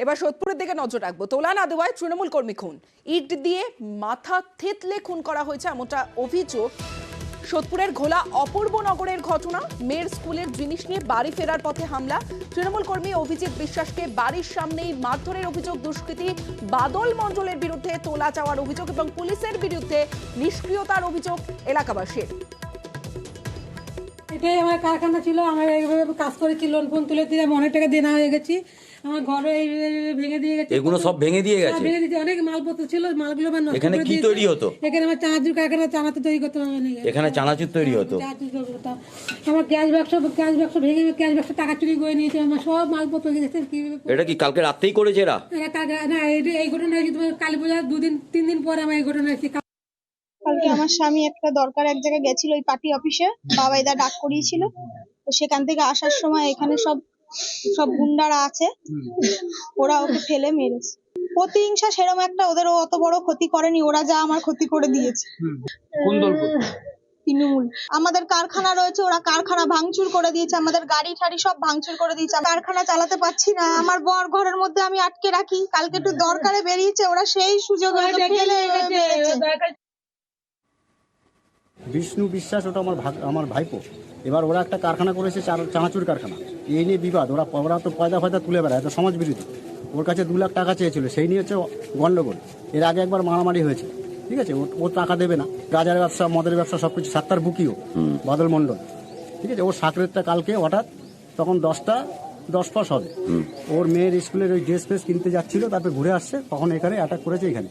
এবার সোদপুরের দিকে নজর রাখবো। তোলা না দেওয়ায় তৃণমূল কর্মী খুন, ইট দিয়ে মাথা থেতলে খুন করা হয়েছে এমনটা অভিযোগ। সোদপুরের ঘোলা অপূর্বনগরের ঘটনা। মেয়ের স্কুলের জিনিস নিয়ে বাড়ি ফেরার পথে হামলা। তৃণমূল কর্মী অভিজিৎ বিশ্বাসকে বাড়ির সামনেই মারধরের অভিযোগ। দুষ্কৃতী বাদল মণ্ডলের বিরুদ্ধে তোলা চাওয়ার অভিযোগ এবং পুলিশের বিরুদ্ধে নিষ্ক্রিয়তার অভিযোগ এলাকাবাসীর। এটাই আমার কারখানা ছিল, আমার এইভাবে কাজ করেছি, লোন ফোন তুলে দিয়ে আমি অনেক টাকা দেনা হয়ে গেছি। আমার ঘরে ভেঙে দিয়ে গেছে, এগুলো সব ভেঙে দিয়ে গেছে। ভেঙে দিয়েছে, অনেক মালপত্র ছিল, মালগুলো আমার নষ্ট এখানে করে কি দিয়েছে। তৈরি হতো? এখানে আমার চানাচুর কারখানা, চানাচু তৈরি করতে হবে। এখানে চানাচুর তৈরি হতো। আমার ক্যাশ বাক্স ভেঙে ক্যাশ বাক্স টাকা চুরি করে নিয়েছে, আমার সব মালপত্র গেছে। এটা কি কালকে রাতেই করেছে এরা? না, এই ঘটনা হয়েছে তোমার কালী পূজার 2-3 দিন পরে আমার এই ঘটনা হয়েছে। কালকে আমার স্বামী একটা দরকার এক জায়গায় গেছিল, ওই পার্টি অফিসে বাবাইদা ডাক করিয়েছিল। তো সেখান থেকে আসার সময় এখানে সব গুন্ডারা আছে, ওরা ওকে ফেলে মেরেছে। প্রতিহিংসা সেরকম একটা, ওদের অত বড় ক্ষতি করেনি, ওরা যা আমার ক্ষতি করে দিয়েছে। কোন দল? তৃণমূল। আমাদের কারখানা রয়েছে, ওরা কারখানা ভাঙচুর করে দিয়েছে, আমাদের গাড়ি ঠাড়ি সব ভাঙচুর করে দিয়েছে। কারখানা চালাতে পারছি না, আমার বর ঘরের মধ্যে আমি আটকে রাখি। কালকে একটু দরকারে বেরিয়েছে, ওরা সেই সুযোগ মেরেছে। বিষ্ণু বিশ্বাস, ওটা আমার ভাইপো। এবার ওরা একটা কারখানা করেছে, চানাচুর কারখানা। এই নিয়ে বিবাদ, ওরা তো পয়দা তুলে বেড়ায়, তো সমাজ বিরোধী। ওর কাছে 2 লাখ টাকা চেয়েছিল, সেই নিয়ে হচ্ছে গন্ডগোল। এর আগে একবার মারামারি হয়েছে, ঠিক আছে। ও টাকা দেবে না, গাজার ব্যবসা, মদের ব্যবসা, সবকিছু। 7টার বুকিও বাদল মণ্ডল, ঠিক আছে। ওর সাকরেতটা কালকে হঠাৎ, তখন 10টা 10 হবে। ওর মেয়ের স্কুলের ওই ড্রেস ফ্রেস কিনতে যাচ্ছিল, তারপরে ঘুরে আসছে, তখন এখানে অ্যাটাক করেছে এখানে।